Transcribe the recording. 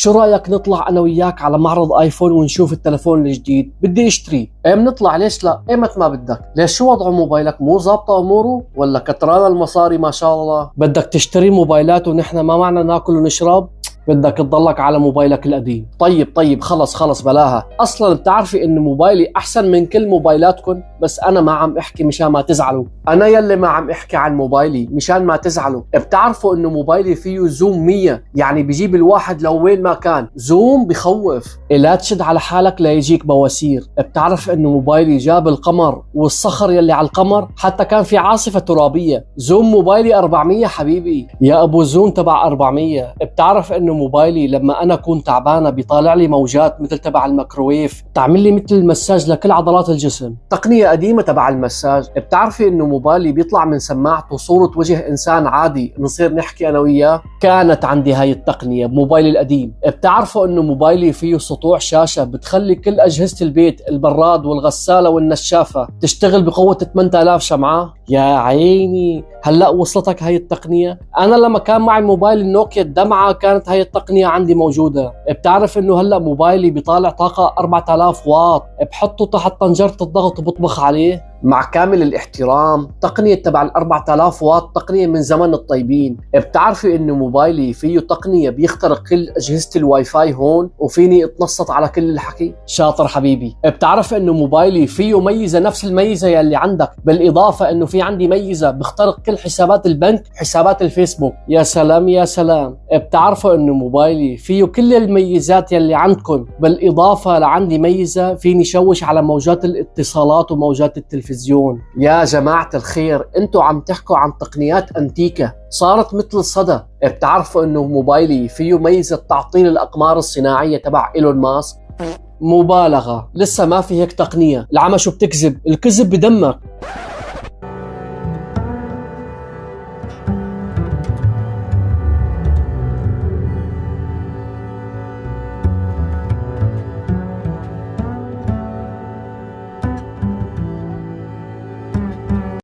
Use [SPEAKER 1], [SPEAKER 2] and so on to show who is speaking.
[SPEAKER 1] شو رأيك نطلع أنا وياك على معرض آيفون ونشوف التلفون الجديد؟ بدي اشتري. ايه بنطلع، ليش لا؟ ايمت ما بدك. ليش شو وضع موبايلك؟ مو ظابطة أموره؟ ولا كتران المصاري ما شاء الله؟ بدك تشتري موبايلات ونحن ما معنا ناكل ونشرب؟ بدك تضلك على موبايلك القديم. طيب خلص بلاها. اصلا بتعرفي ان موبايلي احسن من كل موبايلاتكم، بس انا ما عم احكي مشان ما تزعلوا. انا يلي ما عم احكي عن موبايلي مشان ما تزعلوا. بتعرفوا انه موبايلي فيه زوم 100، يعني بيجيب الواحد لو وين ما كان. زوم بخوف. لا تشد على حالك لا يجيك بواسير. بتعرف انه موبايلي جاب القمر والصخر يلي على القمر، حتى كان في عاصفة ترابية. زوم موبايلي 400 حبيبي يا ابو زوم تبع 400. بتعرف انه موبايلي لما انا اكون تعبانه بيطالع لي موجات مثل تبع الميكروويف، تعمل لي مثل المساج لكل عضلات الجسم. تقنيه قديمه تبع المساج. بتعرفي انه موبايلي بيطلع من سماعته صوره وجه انسان عادي نصير نحكي انا وياه؟ كانت عندي هاي التقنيه بموبايلي القديم. بتعرفوا انه موبايلي فيه سطوع شاشه بتخلي كل اجهزه البيت، البراد والغساله والنشافه، تشتغل بقوه 8000 شمعه؟ يا عيني، هلا وصلتك هاي التقنيه؟ انا لما كان معي موبايل النوكيا الدمعه كانت هاي التقنيه عندي موجوده. بتعرف انه هلا موبايلي بيطالع طاقه 4000 واط، بحطه تحت طنجره الضغط وبطبخ عليه. مع كامل الاحترام، تقنية تبع 4000 واط تقنية من زمن الطيبين. بتعرفي انه موبايلي فيه تقنية بيخترق كل اجهزة الواي فاي هون، وفيني اتنصت على كل الحكي؟ شاطر حبيبي. بتعرف انه موبايلي فيه ميزة نفس الميزة يلي عندك، بالاضافة انه في عندي ميزة بيخترق كل حسابات البنك، حسابات الفيسبوك. يا سلام يا سلام. بتعرفوا انه موبايلي فيه كل الميزات يلي عندكم، بالاضافة لعندي ميزة فيني شوش على موجات الاتصالات وموجات التلفزيون. يا جماعة الخير، انتوا عم تحكوا عن تقنيات انتيكة صارت مثل الصدى. بتعرفوا انه موبايلي فيه ميزة تعطيل الاقمار الصناعية تبع إيلون ماسك؟ مبالغة، لسه ما في هيك تقنية. العمى شو بتكذب؟ الكذب بدمك.